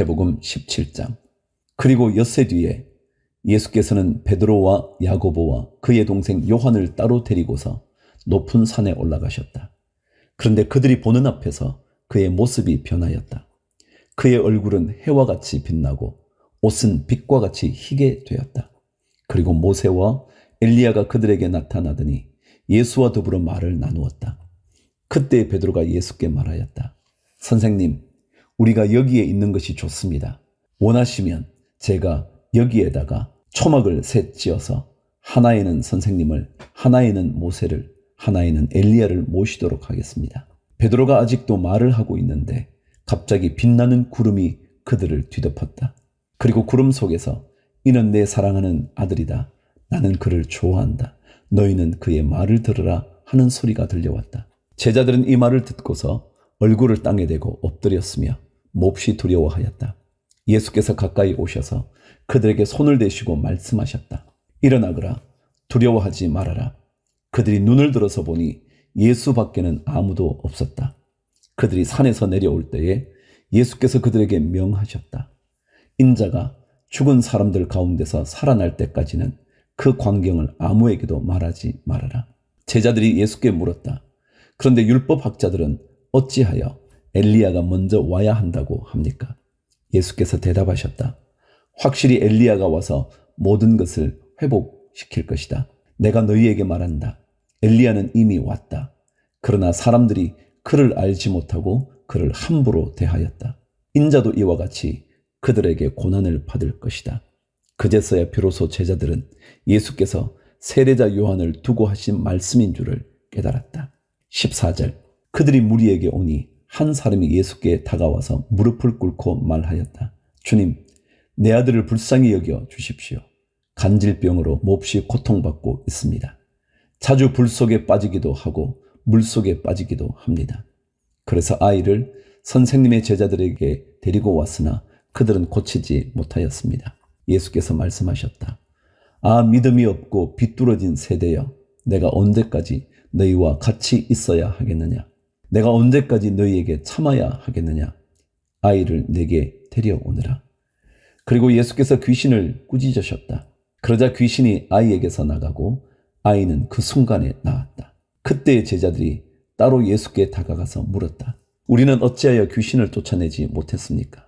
마태복음 17장. 그리고 엿새 뒤에 예수께서는 베드로와 야고보와 그의 동생 요한을 따로 데리고서 높은 산에 올라가셨다. 그런데 그들이 보는 앞에서 그의 모습이 변하였다. 그의 얼굴은 해와 같이 빛나고 옷은 빛과 같이 희게 되었다. 그리고 모세와 엘리야가 그들에게 나타나더니 예수와 더불어 말을 나누었다. 그때 베드로가 예수께 말하였다. 선생님, 우리가 여기에 있는 것이 좋습니다. 원하시면 제가 여기에다가 초막을 셋 지어서 하나에는 선생님을, 하나에는 모세를, 하나에는 엘리야를 모시도록 하겠습니다. 베드로가 아직도 말을 하고 있는데 갑자기 빛나는 구름이 그들을 뒤덮었다. 그리고 구름 속에서 이는 내 사랑하는 아들이다. 나는 그를 좋아한다. 너희는 그의 말을 들으라 하는 소리가 들려왔다. 제자들은 이 말을 듣고서 얼굴을 땅에 대고 엎드렸으며 몹시 두려워하였다. 예수께서 가까이 오셔서 그들에게 손을 대시고 말씀하셨다. 일어나거라. 두려워하지 말아라. 그들이 눈을 들어서 보니 예수 밖에는 아무도 없었다. 그들이 산에서 내려올 때에 예수께서 그들에게 명하셨다. 인자가 죽은 사람들 가운데서 살아날 때까지는 그 광경을 아무에게도 말하지 말아라. 제자들이 예수께 물었다. 그런데 율법학자들은 어찌하여 엘리야가 먼저 와야 한다고 합니까? 예수께서 대답하셨다. 확실히 엘리야가 와서 모든 것을 회복시킬 것이다. 내가 너희에게 말한다. 엘리야는 이미 왔다. 그러나 사람들이 그를 알지 못하고 그를 함부로 대하였다. 인자도 이와 같이 그들에게 고난을 받을 것이다. 그제서야 비로소 제자들은 예수께서 세례자 요한을 두고 하신 말씀인 줄을 깨달았다. 14절. 그들이 무리에게 오니 한 사람이 예수께 다가와서 무릎을 꿇고 말하였다. 주님, 내 아들을 불쌍히 여겨 주십시오. 간질병으로 몹시 고통받고 있습니다. 자주 불 속에 빠지기도 하고 물 속에 빠지기도 합니다. 그래서 아이를 선생님의 제자들에게 데리고 왔으나 그들은 고치지 못하였습니다. 예수께서 말씀하셨다. 아, 믿음이 없고 비뚤어진 세대여, 내가 언제까지 너희와 같이 있어야 하겠느냐? 내가 언제까지 너희에게 참아야 하겠느냐? 아이를 내게 데려오느라. 그리고 예수께서 귀신을 꾸짖으셨다. 그러자 귀신이 아이에게서 나가고 아이는 그 순간에 나았다. 그때 제자들이 따로 예수께 다가가서 물었다. 우리는 어찌하여 귀신을 쫓아내지 못했습니까?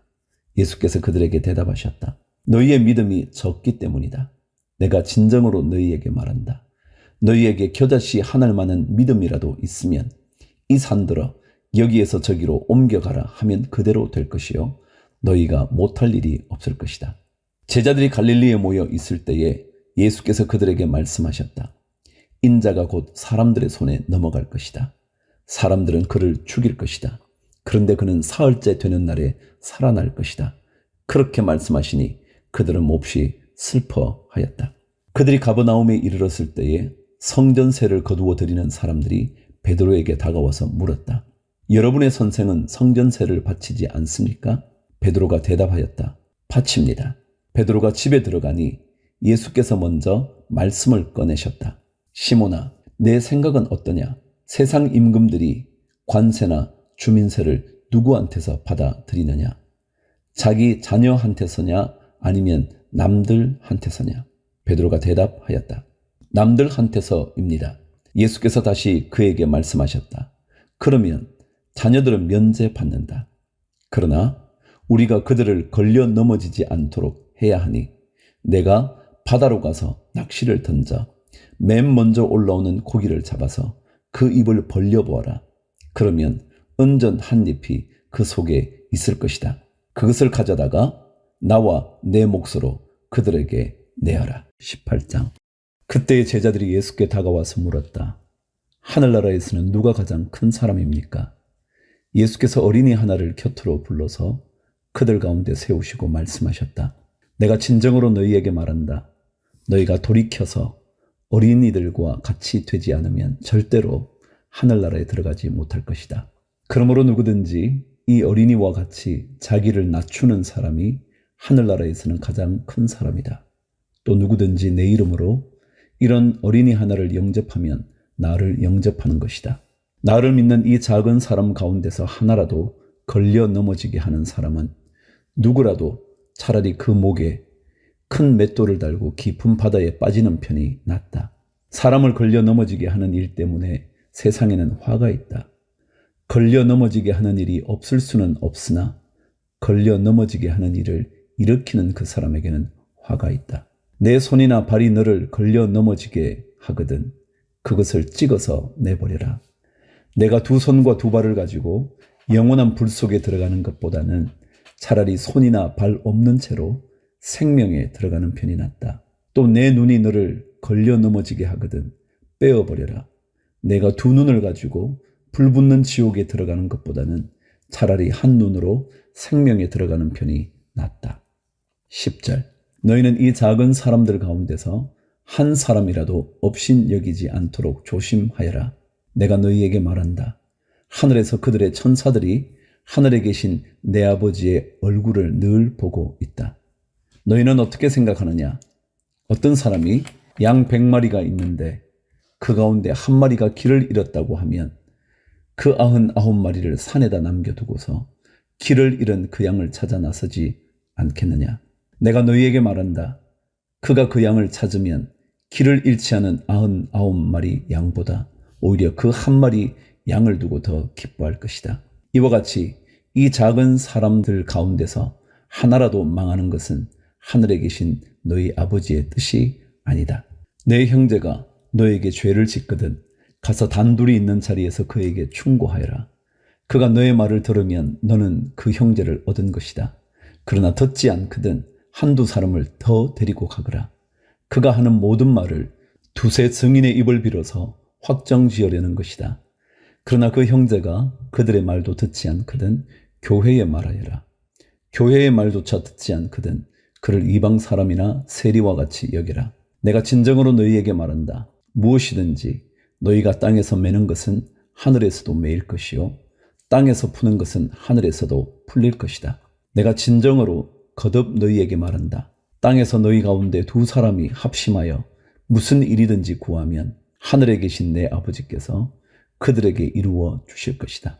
예수께서 그들에게 대답하셨다. 너희의 믿음이 적기 때문이다. 내가 진정으로 너희에게 말한다. 너희에게 겨자씨 한 알만한 믿음이라도 있으면 이 산들어 여기에서 저기로 옮겨가라 하면 그대로 될 것이요 너희가 못할 일이 없을 것이다. 제자들이 갈릴리에 모여 있을 때에 예수께서 그들에게 말씀하셨다. 인자가 곧 사람들의 손에 넘어갈 것이다. 사람들은 그를 죽일 것이다. 그런데 그는 사흘째 되는 날에 살아날 것이다. 그렇게 말씀하시니 그들은 몹시 슬퍼하였다. 그들이 가버나움에 이르렀을 때에 성전세를 거두어 드리는 사람들이 베드로에게 다가와서 물었다. 여러분의 선생은 성전세를 바치지 않습니까? 베드로가 대답하였다. 바칩니다. 베드로가 집에 들어가니 예수께서 먼저 말씀을 꺼내셨다. 시몬아, 내 생각은 어떠냐? 세상 임금들이 관세나 주민세를 누구한테서 받아들이느냐? 자기 자녀한테서냐 아니면 남들한테서냐? 베드로가 대답하였다. 남들한테서입니다. 예수께서 다시 그에게 말씀하셨다. 그러면 자녀들은 면제받는다. 그러나 우리가 그들을 걸려 넘어지지 않도록 해야 하니 내가 바다로 가서 낚시를 던져 맨 먼저 올라오는 고기를 잡아서 그 입을 벌려보아라. 그러면 은전 한 잎이 그 속에 있을 것이다. 그것을 가져다가 나와 내 몫으로 그들에게 내어라. 18장. 그때 제자들이 예수께 다가와서 물었다. 하늘나라에서는 누가 가장 큰 사람입니까? 예수께서 어린이 하나를 곁으로 불러서 그들 가운데 세우시고 말씀하셨다. 내가 진정으로 너희에게 말한다. 너희가 돌이켜서 어린이들과 같이 되지 않으면 절대로 하늘나라에 들어가지 못할 것이다. 그러므로 누구든지 이 어린이와 같이 자기를 낮추는 사람이 하늘나라에서는 가장 큰 사람이다. 또 누구든지 내 이름으로 이런 어린이 하나를 영접하면 나를 영접하는 것이다. 나를 믿는 이 작은 사람 가운데서 하나라도 걸려 넘어지게 하는 사람은 누구라도 차라리 그 목에 큰 맷돌을 달고 깊은 바다에 빠지는 편이 낫다. 사람을 걸려 넘어지게 하는 일 때문에 세상에는 화가 있다. 걸려 넘어지게 하는 일이 없을 수는 없으나 걸려 넘어지게 하는 일을 일으키는 그 사람에게는 화가 있다. 내 손이나 발이 너를 걸려 넘어지게 하거든 그것을 찍어서 내버려라. 내가 두 손과 두 발을 가지고 영원한 불 속에 들어가는 것보다는 차라리 손이나 발 없는 채로 생명에 들어가는 편이 낫다. 또 내 눈이 너를 걸려 넘어지게 하거든 빼어버려라. 내가 두 눈을 가지고 불붙는 지옥에 들어가는 것보다는 차라리 한 눈으로 생명에 들어가는 편이 낫다. 10절 너희는 이 작은 사람들 가운데서 한 사람이라도 업신여기지 않도록 조심하여라. 내가 너희에게 말한다. 하늘에서 그들의 천사들이 하늘에 계신 내 아버지의 얼굴을 늘 보고 있다. 너희는 어떻게 생각하느냐? 어떤 사람이 양 100마리가 있는데 그 가운데 한 마리가 길을 잃었다고 하면 그 99마리를 산에다 남겨두고서 길을 잃은 그 양을 찾아 나서지 않겠느냐? 내가 너희에게 말한다. 그가 그 양을 찾으면 길을 잃지 않은 99마리 양보다 오히려 그 한 마리 양을 두고 더 기뻐할 것이다. 이와 같이 이 작은 사람들 가운데서 하나라도 망하는 것은 하늘에 계신 너희 아버지의 뜻이 아니다. 내 형제가 너에게 죄를 짓거든 가서 단둘이 있는 자리에서 그에게 충고하여라. 그가 너의 말을 들으면 너는 그 형제를 얻은 것이다. 그러나 듣지 않거든 한두 사람을 더 데리고 가거라. 그가 하는 모든 말을 두세 증인의 입을 빌어서 확정지으려는 것이다. 그러나 그 형제가 그들의 말도 듣지 않거든 교회에 말하여라. 교회의 말조차 듣지 않거든 그를 이방 사람이나 세리와 같이 여기라. 내가 진정으로 너희에게 말한다. 무엇이든지 너희가 땅에서 매는 것은 하늘에서도 매일 것이요 땅에서 푸는 것은 하늘에서도 풀릴 것이다. 내가 진정으로 거듭 너희에게 말한다. 땅에서 너희 가운데 두 사람이 합심하여 무슨 일이든지 구하면 하늘에 계신 내 아버지께서 그들에게 이루어 주실 것이다.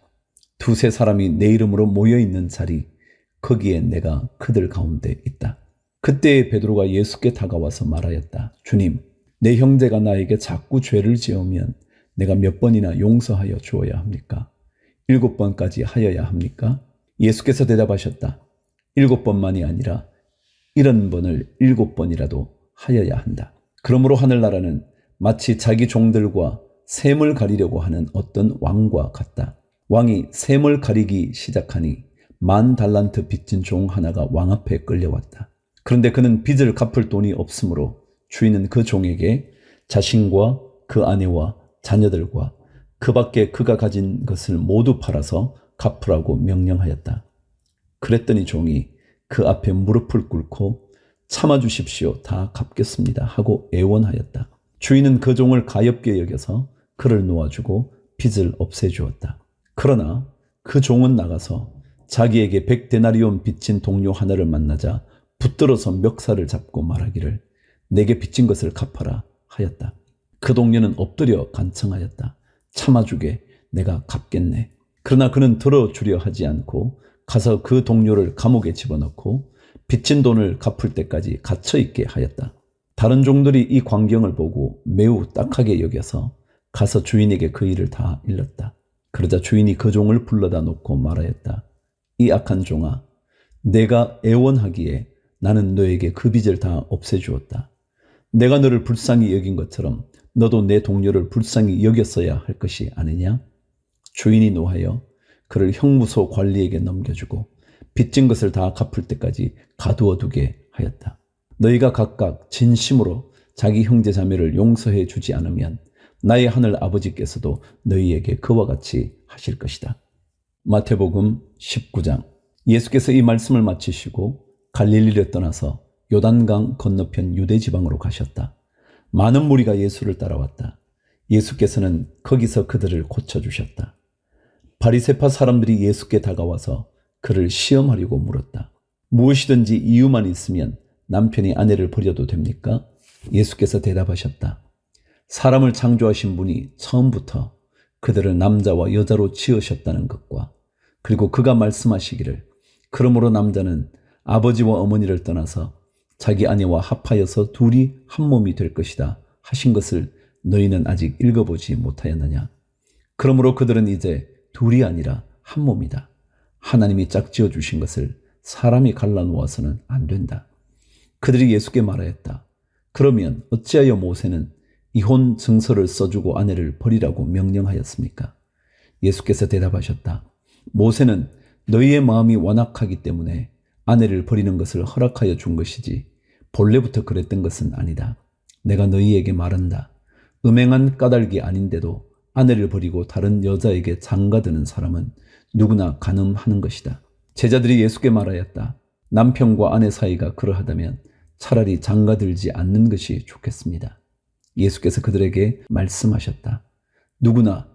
두세 사람이 내 이름으로 모여있는 자리 거기에 내가 그들 가운데 있다. 그때 베드로가 예수께 다가와서 말하였다. 주님, 내 형제가 나에게 자꾸 죄를 지으면 내가 몇 번이나 용서하여 주어야 합니까? 7번까지 하여야 합니까? 예수께서 대답하셨다. 7번만이 아니라 70번을 7번이라도 하여야 한다. 그러므로 하늘나라는 마치 자기 종들과 샘을 가리려고 하는 어떤 왕과 같다. 왕이 샘을 가리기 시작하니 10,000달란트 빚진 종 하나가 왕 앞에 끌려왔다. 그런데 그는 빚을 갚을 돈이 없으므로 주인은 그 종에게 자신과 그 아내와 자녀들과 그 밖에 그가 가진 것을 모두 팔아서 갚으라고 명령하였다. 그랬더니 종이 그 앞에 무릎을 꿇고 참아주십시오. 다 갚겠습니다. 하고 애원하였다. 주인은 그 종을 가엾게 여겨서 그를 놓아주고 빚을 없애주었다. 그러나 그 종은 나가서 자기에게 100데나리온 빚진 동료 하나를 만나자 붙들어서 멱살을 잡고 말하기를 내게 빚진 것을 갚아라 하였다. 그 동료는 엎드려 간청하였다. 참아주게 내가 갚겠네. 그러나 그는 들어주려 하지 않고 가서 그 동료를 감옥에 집어넣고 빚진 돈을 갚을 때까지 갇혀있게 하였다. 다른 종들이 이 광경을 보고 매우 딱하게 여겨서 가서 주인에게 그 일을 다 일렀다. 그러자 주인이 그 종을 불러다 놓고 말하였다. 이 악한 종아, 내가 애원하기에 나는 너에게 그 빚을 다 없애주었다. 내가 너를 불쌍히 여긴 것처럼 너도 내 동료를 불쌍히 여겼어야 할 것이 아니냐? 주인이 노하여 그를 형무소 관리에게 넘겨주고 빚진 것을 다 갚을 때까지 가두어 두게 하였다. 너희가 각각 진심으로 자기 형제 자매를 용서해 주지 않으면 나의 하늘 아버지께서도 너희에게 그와 같이 하실 것이다. 마태복음 19장. 예수께서 이 말씀을 마치시고 갈릴리를 떠나서 요단강 건너편 유대 지방으로 가셨다. 많은 무리가 예수를 따라왔다. 예수께서는 거기서 그들을 고쳐주셨다. 바리새파 사람들이 예수께 다가와서 그를 시험하려고 물었다. 무엇이든지 이유만 있으면 남편이 아내를 버려도 됩니까? 예수께서 대답하셨다. 사람을 창조하신 분이 처음부터 그들을 남자와 여자로 지으셨다는 것과 그리고 그가 말씀하시기를 그러므로 남자는 아버지와 어머니를 떠나서 자기 아내와 합하여서 둘이 한 몸이 될 것이다 하신 것을 너희는 아직 읽어보지 못하였느냐. 그러므로 그들은 이제 둘이 아니라 한 몸이다. 하나님이 짝지어 주신 것을 사람이 갈라놓아서는 안 된다. 그들이 예수께 말하였다. 그러면 어찌하여 모세는 이혼 증서를 써주고 아내를 버리라고 명령하였습니까? 예수께서 대답하셨다. 모세는 너희의 마음이 완악하기 때문에 아내를 버리는 것을 허락하여 준 것이지 본래부터 그랬던 것은 아니다. 내가 너희에게 말한다. 음행한 까닭이 아닌데도 아내를 버리고 다른 여자에게 장가드는 사람은 누구나 간음하는 것이다. 제자들이 예수께 말하였다. 남편과 아내 사이가 그러하다면 차라리 장가들지 않는 것이 좋겠습니다. 예수께서 그들에게 말씀하셨다. 누구나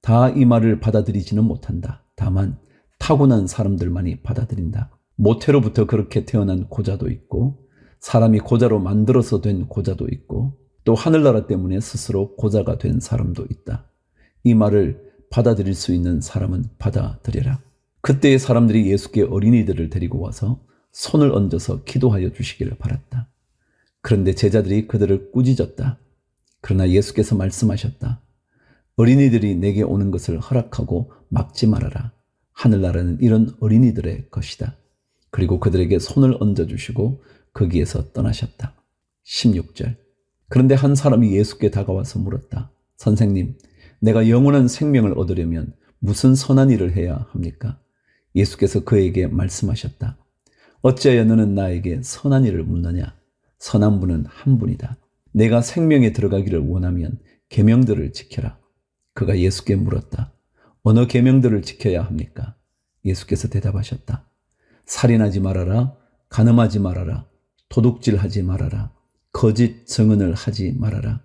다 이 말을 받아들이지는 못한다. 다만 타고난 사람들만이 받아들인다. 모태로부터 그렇게 태어난 고자도 있고 사람이 고자로 만들어서 된 고자도 있고 또 하늘나라 때문에 스스로 고자가 된 사람도 있다. 이 말을 받아들일 수 있는 사람은 받아들여라. 그때의 사람들이 예수께 어린이들을 데리고 와서 손을 얹어서 기도하여 주시기를 바랐다. 그런데 제자들이 그들을 꾸짖었다. 그러나 예수께서 말씀하셨다. 어린이들이 내게 오는 것을 허락하고 막지 말아라. 하늘나라는 이런 어린이들의 것이다. 그리고 그들에게 손을 얹어주시고 거기에서 떠나셨다. 16절. 그런데 한 사람이 예수께 다가와서 물었다. 선생님, 내가 영원한 생명을 얻으려면 무슨 선한 일을 해야 합니까? 예수께서 그에게 말씀하셨다. 어찌하여 너는 나에게 선한 일을 묻느냐? 선한 분은 한 분이다. 내가 생명에 들어가기를 원하면 계명들을 지켜라. 그가 예수께 물었다. 어느 계명들을 지켜야 합니까? 예수께서 대답하셨다. 살인하지 말아라, 간음하지 말아라, 도둑질하지 말아라, 거짓 증언을 하지 말아라,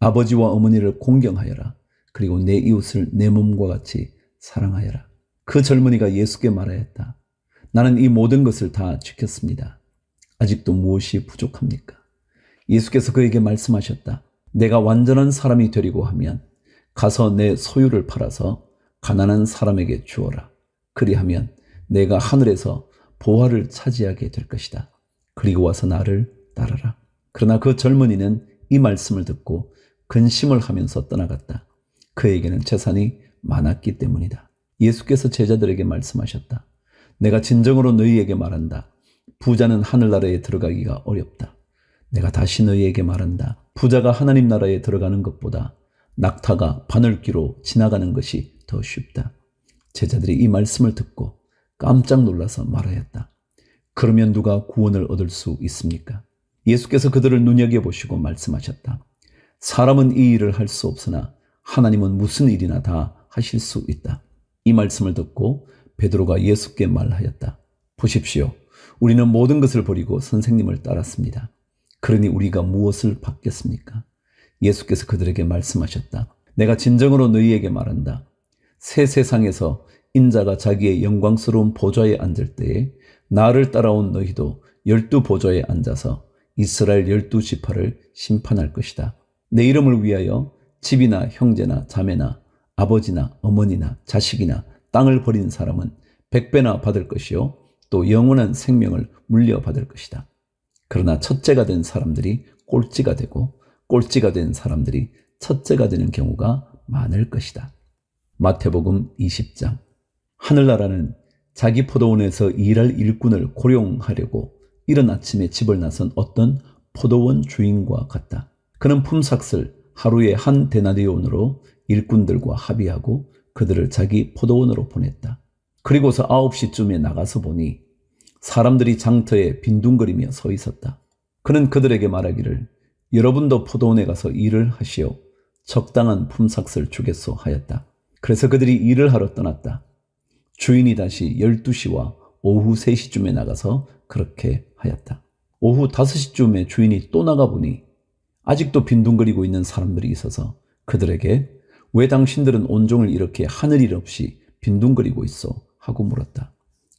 아버지와 어머니를 공경하여라, 그리고 내 이웃을 내 몸과 같이 사랑하여라. 그 젊은이가 예수께 말하였다. 나는 이 모든 것을 다 지켰습니다. 아직도 무엇이 부족합니까? 예수께서 그에게 말씀하셨다. 내가 완전한 사람이 되려고 하면 가서 내 소유를 팔아서 가난한 사람에게 주어라. 그리하면 내가 하늘에서 보화를 차지하게 될 것이다. 그리고 와서 나를 따르라. 그러나 그 젊은이는 이 말씀을 듣고 근심을 하면서 떠나갔다. 그에게는 재산이 많았기 때문이다. 예수께서 제자들에게 말씀하셨다. 내가 진정으로 너희에게 말한다. 부자는 하늘나라에 들어가기가 어렵다. 내가 다시 너희에게 말한다. 부자가 하나님 나라에 들어가는 것보다 낙타가 바늘귀로 지나가는 것이 더 쉽다. 제자들이 이 말씀을 듣고 깜짝 놀라서 말하였다. 그러면 누가 구원을 얻을 수 있습니까? 예수께서 그들을 눈여겨보시고 말씀하셨다. 사람은 이 일을 할 수 없으나 하나님은 무슨 일이나 다 하실 수 있다. 이 말씀을 듣고 베드로가 예수께 말하였다. 보십시오. 우리는 모든 것을 버리고 선생님을 따랐습니다. 그러니 우리가 무엇을 받겠습니까? 예수께서 그들에게 말씀하셨다. 내가 진정으로 너희에게 말한다. 새 세상에서 인자가 자기의 영광스러운 보좌에 앉을 때에 나를 따라온 너희도 12보좌에 앉아서 이스라엘 12지파를 심판할 것이다. 내 이름을 위하여 집이나 형제나 자매나 아버지나 어머니나 자식이나 땅을 버린 사람은 100배나 받을 것이요 또 영원한 생명을 물려받을 것이다. 그러나 첫째가 된 사람들이 꼴찌가 되고 꼴찌가 된 사람들이 첫째가 되는 경우가 많을 것이다. 마태복음 20장. 하늘나라는 자기 포도원에서 일할 일꾼을 고용하려고 이른 아침에 집을 나선 어떤 포도원 주인과 같다. 그는 품삯을 하루에 한 데나리온으로 일꾼들과 합의하고 그들을 자기 포도원으로 보냈다. 그리고서 9시쯤에 나가서 보니 사람들이 장터에 빈둥거리며 서 있었다. 그는 그들에게 말하기를 여러분도 포도원에 가서 일을 하시오. 적당한 품삯을 주겠소 하였다. 그래서 그들이 일을 하러 떠났다. 주인이 다시 12시와 오후 3시쯤에 나가서 그렇게 하였다. 오후 5시쯤에 주인이 또 나가보니 아직도 빈둥거리고 있는 사람들이 있어서 그들에게 왜 당신들은 온종일 이렇게 하늘 일 없이 빈둥거리고 있어? 하고 물었다.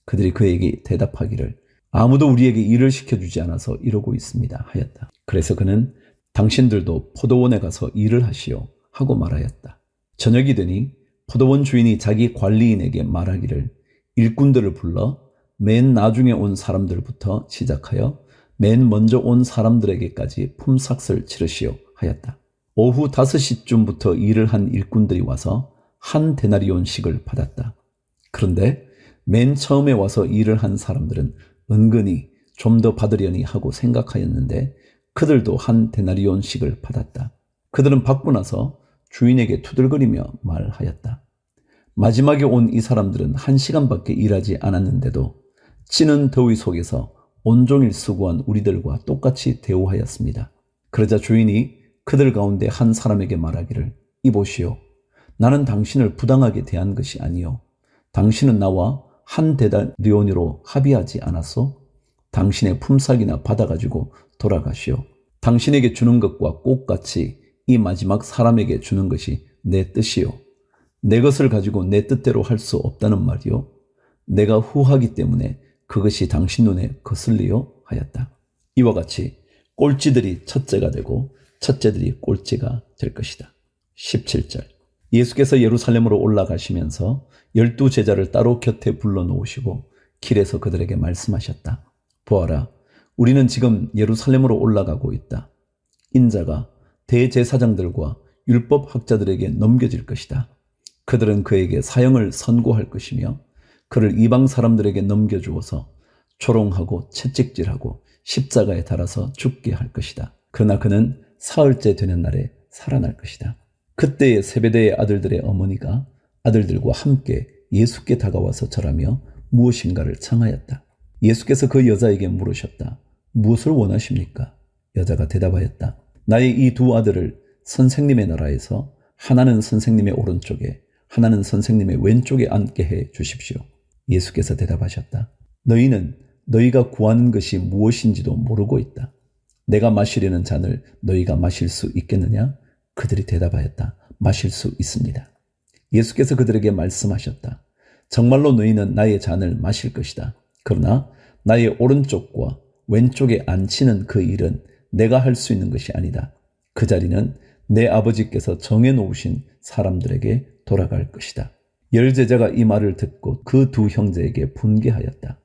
그들이 그에게 대답하기를 아무도 우리에게 일을 시켜주지 않아서 이러고 있습니다 하였다. 그래서 그는 당신들도 포도원에 가서 일을 하시오 하고 말하였다. 저녁이 되니 포도원 주인이 자기 관리인에게 말하기를 일꾼들을 불러 맨 나중에 온 사람들부터 시작하여 맨 먼저 온 사람들에게까지 품삯을 치르시오 하였다. 오후 5시쯤부터 일을 한 일꾼들이 와서 한 데나리온씩을 받았다. 그런데 맨 처음에 와서 일을 한 사람들은 은근히 좀 더 받으려니 하고 생각하였는데 그들도 한 데나리온씩을 받았다. 그들은 받고 나서 주인에게 투덜거리며 말하였다. 마지막에 온 이 사람들은 1시간밖에 일하지 않았는데도 찌는 더위 속에서 온종일 수고한 우리들과 똑같이 대우하였습니다. 그러자 주인이 그들 가운데 한 사람에게 말하기를, 이보시오. 나는 당신을 부당하게 대한 것이 아니요. 당신은 나와 한 데나리온으로 합의하지 않았소? 당신의 품삯이나 받아가지고 돌아가시오. 당신에게 주는 것과 똑같이 이 마지막 사람에게 주는 것이 내 뜻이요. 내 것을 가지고 내 뜻대로 할 수 없다는 말이요. 내가 후하기 때문에 그것이 당신 눈에 거슬리요 하였다. 이와 같이 꼴찌들이 첫째가 되고 첫째들이 꼴찌가 될 것이다. 17절. 예수께서 예루살렘으로 올라가시면서 12제자를 따로 곁에 불러놓으시고 길에서 그들에게 말씀하셨다. 보아라, 우리는 지금 예루살렘으로 올라가고 있다. 인자가 대제사장들과 율법학자들에게 넘겨질 것이다. 그들은 그에게 사형을 선고할 것이며 그를 이방 사람들에게 넘겨주어서 조롱하고 채찍질하고 십자가에 달아서 죽게 할 것이다. 그러나 그는 사흘째 되는 날에 살아날 것이다. 그때의 세베대의 아들들의 어머니가 아들들과 함께 예수께 다가와서 절하며 무엇인가를 청하였다. 예수께서 그 여자에게 물으셨다. 무엇을 원하십니까? 여자가 대답하였다. 나의 이 두 아들을 선생님의 나라에서 하나는 선생님의 오른쪽에 하나는 선생님의 왼쪽에 앉게 해 주십시오. 예수께서 대답하셨다. 너희는 너희가 구하는 것이 무엇인지도 모르고 있다. 내가 마시려는 잔을 너희가 마실 수 있겠느냐? 그들이 대답하였다. 마실 수 있습니다. 예수께서 그들에게 말씀하셨다. 정말로 너희는 나의 잔을 마실 것이다. 그러나 나의 오른쪽과 왼쪽에 앉히는 그 일은 내가 할 수 있는 것이 아니다. 그 자리는 내 아버지께서 정해놓으신 사람들에게 돌아갈 것이다. 10제자가 이 말을 듣고 그 두 형제에게 분개하였다.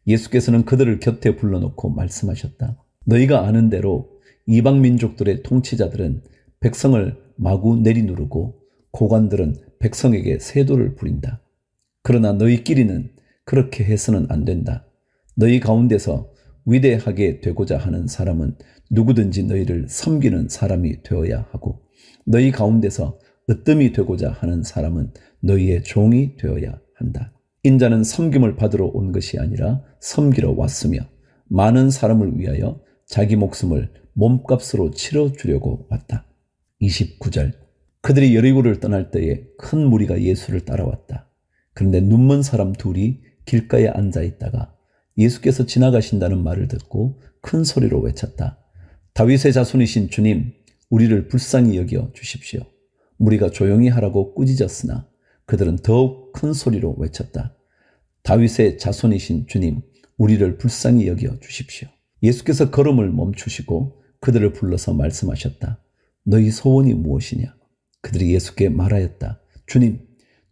예수께서는 그들을 곁에 불러놓고 말씀하셨다. 너희가 아는 대로 이방 민족들의 통치자들은 백성을 마구 내리누르고 고관들은 백성에게 세도를 부린다. 그러나 너희끼리는 그렇게 해서는 안 된다. 너희 가운데서 위대하게 되고자 하는 사람은 누구든지 너희를 섬기는 사람이 되어야 하고 너희 가운데서 으뜸이 되고자 하는 사람은 너희의 종이 되어야 한다. 인자는 섬김을 받으러 온 것이 아니라 섬기러 왔으며 많은 사람을 위하여 자기 목숨을 몸값으로 치러주려고 왔다. 29절. 그들이 여리고를 떠날 때에 큰 무리가 예수를 따라왔다. 그런데 눈먼 사람 둘이 길가에 앉아 있다가 예수께서 지나가신다는 말을 듣고 큰 소리로 외쳤다. 다윗의 자손이신 주님, 우리를 불쌍히 여겨 주십시오. 무리가 조용히 하라고 꾸짖었으나 그들은 더욱 큰 소리로 외쳤다. 다윗의 자손이신 주님, 우리를 불쌍히 여겨 주십시오. 예수께서 걸음을 멈추시고 그들을 불러서 말씀하셨다. 너희 소원이 무엇이냐? 그들이 예수께 말하였다. 주님,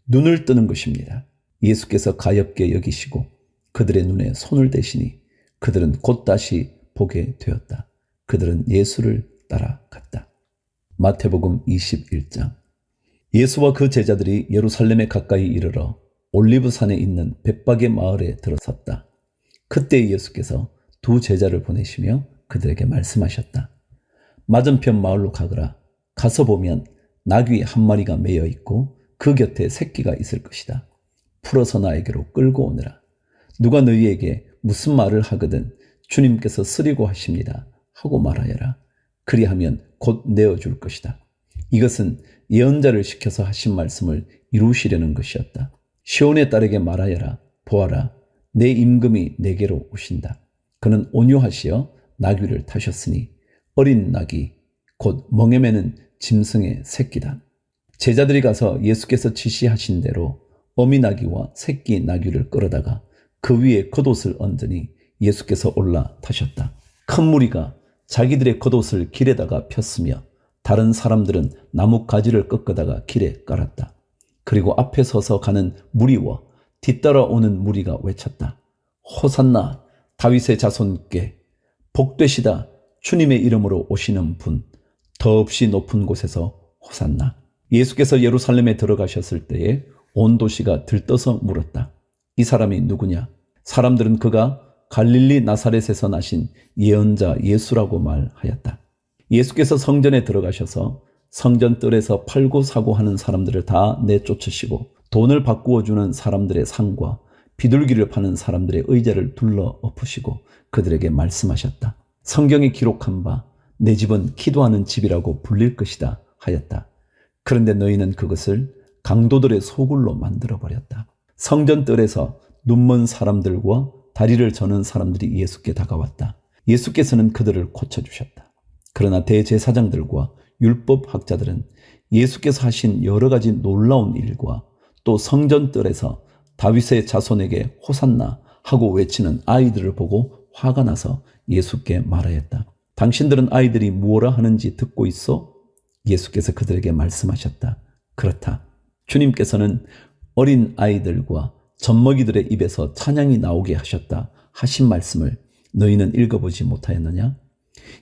눈을 뜨는 것입니다. 예수께서 가엾게 여기시고 그들의 눈에 손을 대시니 그들은 곧 다시 보게 되었다. 그들은 예수를 따라갔다. 마태복음 21장. 예수와 그 제자들이 예루살렘에 가까이 이르러 올리브산에 있는 bet박의 마을에 들어섰다. 그때 예수께서 두 제자를 보내시며 그들에게 말씀하셨다. 맞은편 마을로 가거라. 가서 보면 나귀 한 마리가 매여 있고 그 곁에 새끼가 있을 것이다. 풀어서 나에게로 끌고 오너라. 누가 너희에게 무슨 말을 하거든 주님께서 쓰리고 하십니다 하고 말하여라. 그리하면 곧 내어줄 것이다. 이것은 예언자를 시켜서 하신 말씀을 이루시려는 것이었다. 시온의 딸에게 말하여라. 보아라, 내 임금이 내게로 오신다. 그는 온유하시어 나귀를 타셨으니 어린 나귀 곧 멍에 매는 짐승의 새끼다. 제자들이 가서 예수께서 지시하신 대로 어미 나귀와 새끼 나귀를 끌어다가 그 위에 겉옷을 얹으니 예수께서 올라타셨다. 큰 무리가 자기들의 겉옷을 길에다가 폈으며 다른 사람들은 나무 가지를 꺾어다가 길에 깔았다. 그리고 앞에 서서 가는 무리와 뒤따라오는 무리가 외쳤다. 호산나 다윗의 자손께 복되시다 주님의 이름으로 오시는 분 더없이 높은 곳에서 호산나. 예수께서 예루살렘에 들어가셨을 때에 온 도시가 들떠서 물었다. 이 사람이 누구냐? 사람들은 그가 갈릴리 나사렛에서 나신 예언자 예수라고 말하였다. 예수께서 성전에 들어가셔서 성전 뜰에서 팔고 사고 하는 사람들을 다 내쫓으시고 돈을 바꾸어 주는 사람들의 상과 비둘기를 파는 사람들의 의자를 둘러 엎으시고 그들에게 말씀하셨다. 성경에 기록한 바 내 집은 기도하는 집이라고 불릴 것이다 하였다. 그런데 너희는 그것을 강도들의 소굴로 만들어버렸다. 성전 뜰에서 눈먼 사람들과 다리를 저는 사람들이 예수께 다가왔다. 예수께서는 그들을 고쳐주셨다. 그러나 대제사장들과 율법학자들은 예수께서 하신 여러 가지 놀라운 일과 또 성전 뜰에서 다윗의 자손에게 호산나 하고 외치는 아이들을 보고 화가 나서 예수께 말하였다. 당신들은 아이들이 무엇라 하는지 듣고 있어? 예수께서 그들에게 말씀하셨다. 그렇다. 주님께서는 어린 아이들과 젖먹이들의 입에서 찬양이 나오게 하셨다 하신 말씀을 너희는 읽어보지 못하였느냐?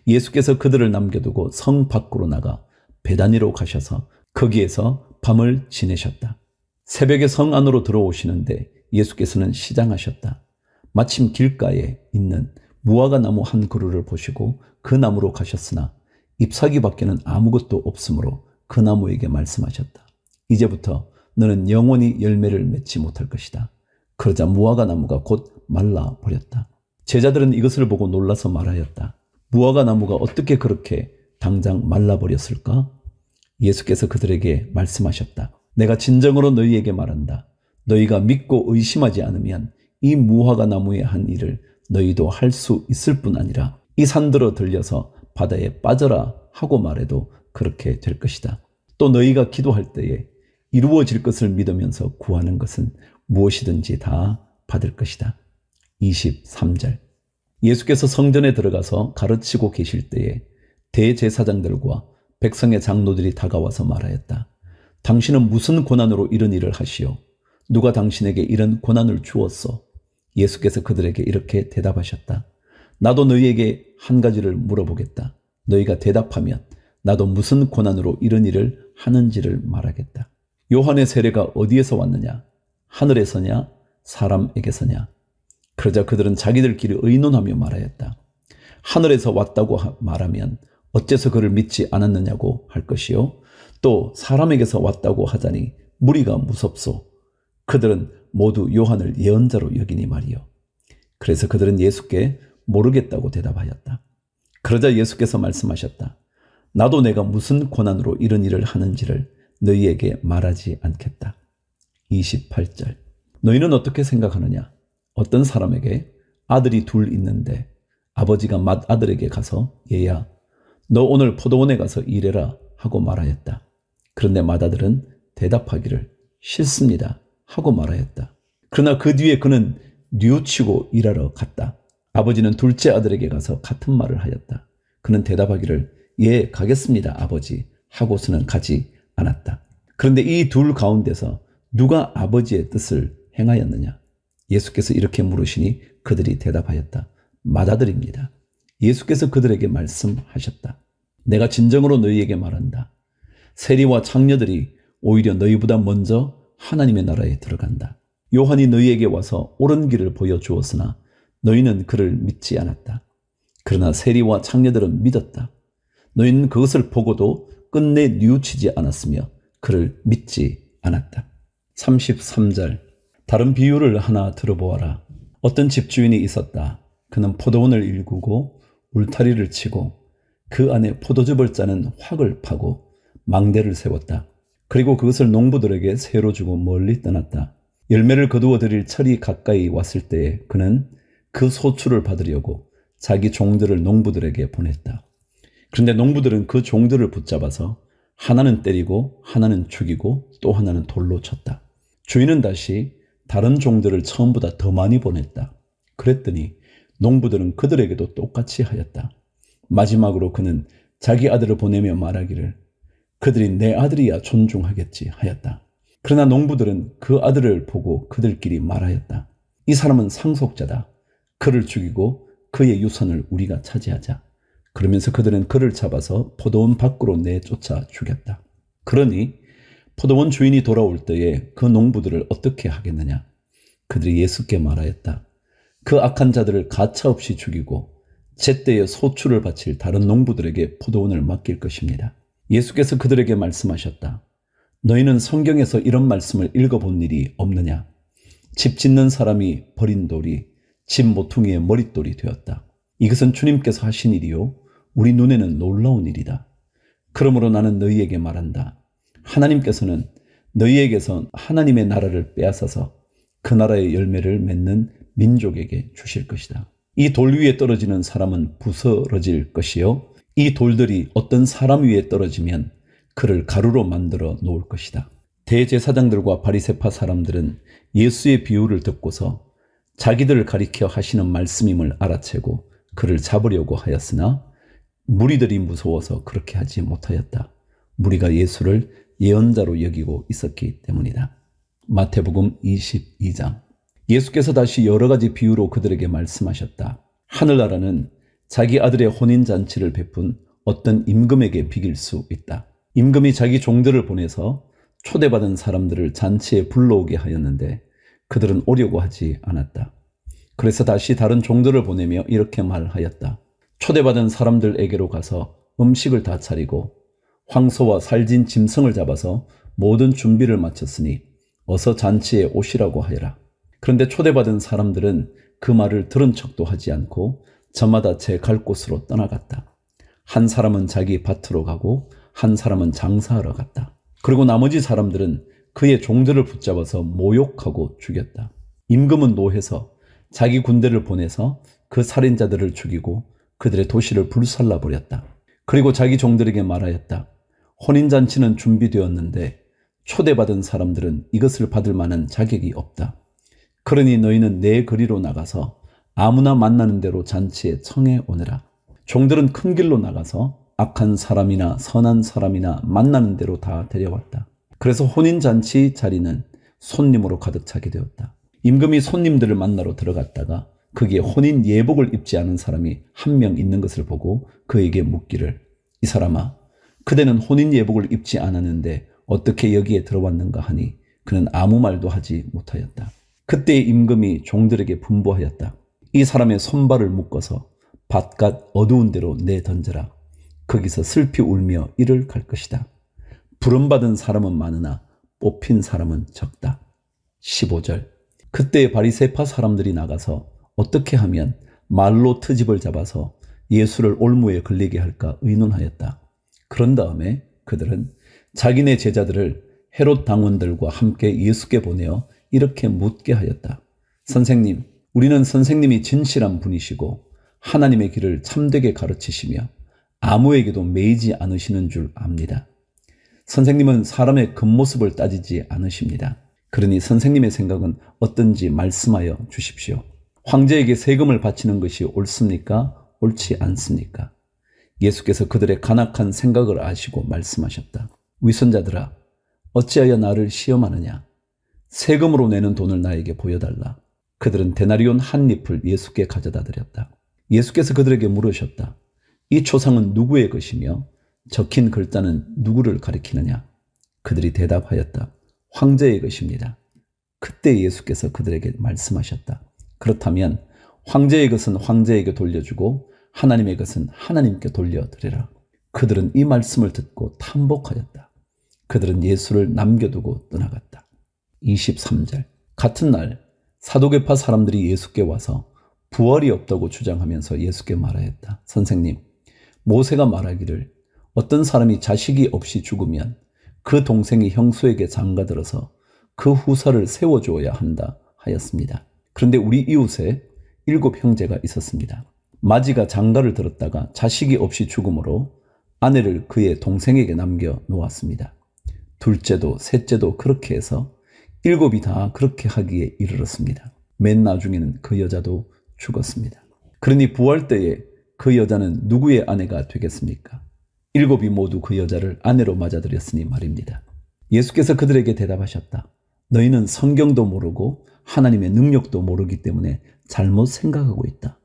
예수께서 그들을 남겨두고 성 밖으로 나가 베다니로 가셔서 거기에서 밤을 지내셨다. 새벽에 성 안으로 들어오시는데 예수께서는 시장하셨다. 마침 길가에 있는 무화과 나무 한 그루를 보시고 그 나무로 가셨으나 잎사귀 밖에는 아무것도 없으므로 그 나무에게 말씀하셨다. 이제부터 너는 영원히 열매를 맺지 못할 것이다. 그러자 무화과 나무가 곧 말라 버렸다. 제자들은 이것을 보고 놀라서 말하였다. 무화과 나무가 어떻게 그렇게 당장 말라 버렸을까? 예수께서 그들에게 말씀하셨다. 내가 진정으로 너희에게 말한다. 너희가 믿고 의심하지 않으면 이 무화과 나무에 한 일을 너희도 할 수 있을 뿐 아니라 이 산들어 들려서 바다에 빠져라 하고 말해도 그렇게 될 것이다. 또 너희가 기도할 때에 이루어질 것을 믿으면서 구하는 것은 무엇이든지 다 받을 것이다. 23절. 예수께서 성전에 들어가서 가르치고 계실 때에 대제사장들과 백성의 장로들이 다가와서 말하였다. 당신은 무슨 고난으로 이런 일을 하시오? 누가 당신에게 이런 고난을 주었소? 예수께서 그들에게 이렇게 대답하셨다. 나도 너희에게 한 가지를 물어보겠다. 너희가 대답하면 나도 무슨 고난으로 이런 일을 하는지를 말하겠다. 요한의 세례가 어디에서 왔느냐? 하늘에서냐? 사람에게서냐? 그러자 그들은 자기들끼리 의논하며 말하였다. 하늘에서 왔다고 말하면 어째서 그를 믿지 않았느냐고 할 것이요. 또 사람에게서 왔다고 하자니 무리가 무섭소. 그들은 모두 요한을 예언자로 여기니 말이요. 그래서 그들은 예수께 모르겠다고 대답하였다. 그러자 예수께서 말씀하셨다. 나도 내가 무슨 고난으로 이런 일을 하는지를 너희에게 말하지 않겠다. 28절. 너희는 어떻게 생각하느냐? 어떤 사람에게 아들이 둘 있는데 아버지가 맏아들에게 가서 얘야 너 오늘 포도원에 가서 일해라 하고 말하였다. 그런데 맏아들은 대답하기를 싫습니다 하고 말하였다. 그러나 그 뒤에 그는 뉘우치고 일하러 갔다. 아버지는 둘째 아들에게 가서 같은 말을 하였다. 그는 대답하기를 예 가겠습니다 아버지 하고서는 가지 않았다. 그런데 이 둘 가운데서 누가 아버지의 뜻을 행하였느냐? 예수께서 이렇게 물으시니 그들이 대답하였다. 맏아들입니다. 예수께서 그들에게 말씀하셨다. 내가 진정으로 너희에게 말한다. 세리와 창녀들이 오히려 너희보다 먼저 하나님의 나라에 들어간다. 요한이 너희에게 와서 옳은 길을 보여주었으나 너희는 그를 믿지 않았다. 그러나 세리와 창녀들은 믿었다. 너희는 그것을 보고도 끝내 뉘우치지 않았으며 그를 믿지 않았다. 33절. 다른 비유를 하나 들어보아라. 어떤 집주인이 있었다. 그는 포도원을 일구고 울타리를 치고 그 안에 포도즙을 짜는 확을 파고 망대를 세웠다. 그리고 그것을 농부들에게 세로 주고 멀리 떠났다. 열매를 거두어 들일 철이 가까이 왔을 때에 그는 그 소출을 받으려고 자기 종들을 농부들에게 보냈다. 그런데 농부들은 그 종들을 붙잡아서 하나는 때리고 하나는 죽이고 또 하나는 돌로 쳤다. 주인은 다시 다른 종들을 처음보다 더 많이 보냈다. 그랬더니 농부들은 그들에게도 똑같이 하였다. 마지막으로 그는 자기 아들을 보내며 말하기를 그들이 내 아들이야 존중하겠지 하였다. 그러나 농부들은 그 아들을 보고 그들끼리 말하였다. 이 사람은 상속자다. 그를 죽이고 그의 유산을 우리가 차지하자. 그러면서 그들은 그를 잡아서 포도원 밖으로 내쫓아 죽였다. 그러니 포도원 주인이 돌아올 때에 그 농부들을 어떻게 하겠느냐? 그들이 예수께 말하였다. 그 악한 자들을 가차없이 죽이고 제때에 소출을 바칠 다른 농부들에게 포도원을 맡길 것입니다. 예수께서 그들에게 말씀하셨다. 너희는 성경에서 이런 말씀을 읽어본 일이 없느냐? 집 짓는 사람이 버린 돌이 집 모퉁이의 머릿돌이 되었다. 이것은 주님께서 하신 일이요 우리 눈에는 놀라운 일이다. 그러므로 나는 너희에게 말한다. 하나님께서는 너희에게서 하나님의 나라를 빼앗아서 그 나라의 열매를 맺는 민족에게 주실 것이다. 이 돌 위에 떨어지는 사람은 부서러질 것이요 이 돌들이 어떤 사람 위에 떨어지면 그를 가루로 만들어 놓을 것이다. 대제사장들과 바리새파 사람들은 예수의 비유를 듣고서 자기들을 가리켜 하시는 말씀임을 알아채고 그를 잡으려고 하였으나 무리들이 무서워서 그렇게 하지 못하였다. 무리가 예수를 예언자로 여기고 있었기 때문이다. 마태복음 22장. 예수께서 다시 여러 가지 비유로 그들에게 말씀하셨다. 하늘나라는 자기 아들의 혼인잔치를 베푼 어떤 임금에게 비길 수 있다. 임금이 자기 종들을 보내서 초대받은 사람들을 잔치에 불러오게 하였는데 그들은 오려고 하지 않았다. 그래서 다시 다른 종들을 보내며 이렇게 말하였다. 초대받은 사람들에게로 가서 음식을 다 차리고 황소와 살진 짐승을 잡아서 모든 준비를 마쳤으니 어서 잔치에 오시라고 하여라. 그런데 초대받은 사람들은 그 말을 들은 척도 하지 않고 저마다 제 갈 곳으로 떠나갔다. 한 사람은 자기 밭으로 가고 한 사람은 장사하러 갔다. 그리고 나머지 사람들은 그의 종들을 붙잡아서 모욕하고 죽였다. 임금은 노해서 자기 군대를 보내서 그 살인자들을 죽이고 그들의 도시를 불살라 버렸다. 그리고 자기 종들에게 말하였다. 혼인잔치는 준비되었는데 초대받은 사람들은 이것을 받을 만한 자격이 없다. 그러니 너희는 내 거리로 나가서 아무나 만나는 대로 잔치에 청해 오너라. 종들은 큰 길로 나가서 악한 사람이나 선한 사람이나 만나는 대로 다 데려왔다. 그래서 혼인잔치 자리는 손님으로 가득 차게 되었다. 임금이 손님들을 만나러 들어갔다가 거기에 혼인 예복을 입지 않은 사람이 한 명 있는 것을 보고 그에게 묻기를 이 사람아 그대는 혼인 예복을 입지 않았는데 어떻게 여기에 들어왔는가 하니 그는 아무 말도 하지 못하였다. 그때 임금이 종들에게 분부하였다. 이 사람의 손발을 묶어서 바깥 어두운 데로 내던져라. 거기서 슬피 울며 이를 갈 것이다. 부름받은 사람은 많으나 뽑힌 사람은 적다. 15절. 그때 바리새파 사람들이 나가서 어떻게 하면 말로 트집을 잡아서 예수를 올무에 걸리게 할까 의논하였다. 그런 다음에 그들은 자기네 제자들을 헤롯 당원들과 함께 예수께 보내어 이렇게 묻게 하였다. 선생님, 우리는 선생님이 진실한 분이시고 하나님의 길을 참되게 가르치시며 아무에게도 매이지 않으시는 줄 압니다. 선생님은 사람의 겉모습을 따지지 않으십니다. 그러니 선생님의 생각은 어떤지 말씀하여 주십시오. 황제에게 세금을 바치는 것이 옳습니까? 옳지 않습니까? 예수께서 그들의 간악한 생각을 아시고 말씀하셨다. 위선자들아, 어찌하여 나를 시험하느냐? 세금으로 내는 돈을 나에게 보여달라. 그들은 데나리온 한 잎을 예수께 가져다 드렸다. 예수께서 그들에게 물으셨다. 이 초상은 누구의 것이며 적힌 글자는 누구를 가리키느냐? 그들이 대답하였다. 황제의 것입니다. 그때 예수께서 그들에게 말씀하셨다. 그렇다면 황제의 것은 황제에게 돌려주고 하나님의 것은 하나님께 돌려드리라. 그들은 이 말씀을 듣고 탐복하였다. 그들은 예수를 남겨두고 떠나갔다. 23절. 같은 날 사두개파 사람들이 예수께 와서 부활이 없다고 주장하면서 예수께 말하였다. 선생님, 모세가 말하기를 어떤 사람이 자식이 없이 죽으면 그 동생이 형수에게 장가들어서 그 후사를 세워주어야 한다 하였습니다. 그런데 우리 이웃에 7 형제가 있었습니다. 마지가 장가를 들었다가 자식이 없이 죽음으로 아내를 그의 동생에게 남겨 놓았습니다. 둘째도 셋째도 그렇게 해서 7이 다 그렇게 하기에 이르렀습니다. 맨 나중에는 그 여자도 죽었습니다. 그러니 부활 때에 그 여자는 누구의 아내가 되겠습니까? 7이 모두 그 여자를 아내로 맞아들였으니 말입니다. 예수께서 그들에게 대답하셨다. 너희는 성경도 모르고 하나님의 능력도 모르기 때문에 잘못 생각하고 있다.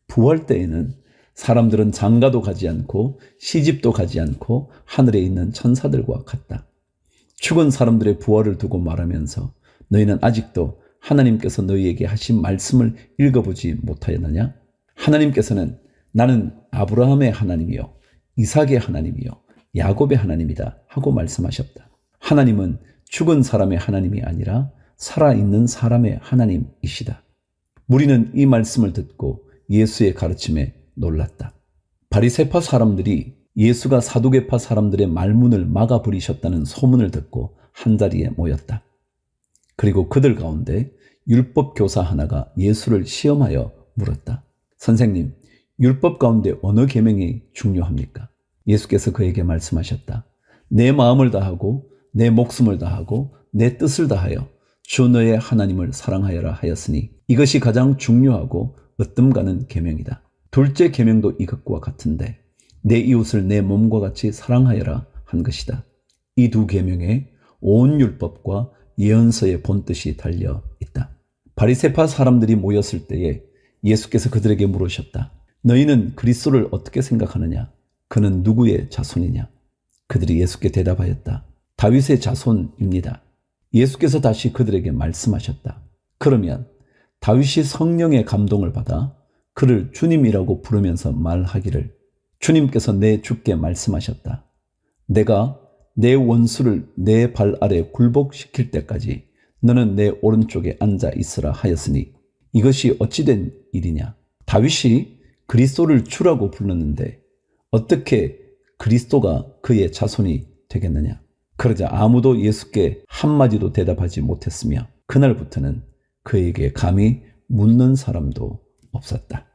부활 때에는 사람들은 장가도 가지 않고 시집도 가지 않고 하늘에 있는 천사들과 같다. 죽은 사람들의 부활을 두고 말하면서 너희는 아직도 하나님께서 너희에게 하신 말씀을 읽어보지 못하였느냐? 하나님께서는 나는 아브라함의 하나님이요 이삭의 하나님이요 야곱의 하나님이다 하고 말씀하셨다. 하나님은 죽은 사람의 하나님이 아니라 살아있는 사람의 하나님이시다. 무리는 이 말씀을 듣고 예수의 가르침에 놀랐다. 바리새파 사람들이 예수가 사두개파 사람들의 말문을 막아버리셨다는 소문을 듣고 한자리에 모였다. 그리고 그들 가운데 율법 교사 하나가 예수를 시험하여 물었다. 선생님, 율법 가운데 어느 계명이 중요합니까? 예수께서 그에게 말씀하셨다. 내 마음을 다하고 내 목숨을 다하고 내 뜻을 다하여 주 너의 하나님을 사랑하여라 하였으니 이것이 가장 중요하고 으뜸 가는 계명이다. 둘째 계명도 이것과 같은데 내 이웃을 내 몸과 같이 사랑하여라 한 것이다. 이 두 계명에 온 율법과 예언서의 본뜻이 달려 있다. 바리새파 사람들이 모였을 때에 예수께서 그들에게 물으셨다. 너희는 그리스도를 어떻게 생각하느냐? 그는 누구의 자손이냐? 그들이 예수께 대답하였다. 다윗의 자손입니다. 예수께서 다시 그들에게 말씀하셨다. 그러면 다윗이 성령의 감동을 받아 그를 주님이라고 부르면서 말하기를 주님께서 내 주께 말씀하셨다. 내가 내 원수를 내 발 아래 굴복시킬 때까지 너는 내 오른쪽에 앉아 있으라 하였으니 이것이 어찌된 일이냐? 다윗이 그리스도를 주라고 불렀는데 어떻게 그리스도가 그의 자손이 되겠느냐? 그러자 아무도 예수께 한마디도 대답하지 못했으며 그날부터는 그에게 감히 묻는 사람도 없었다.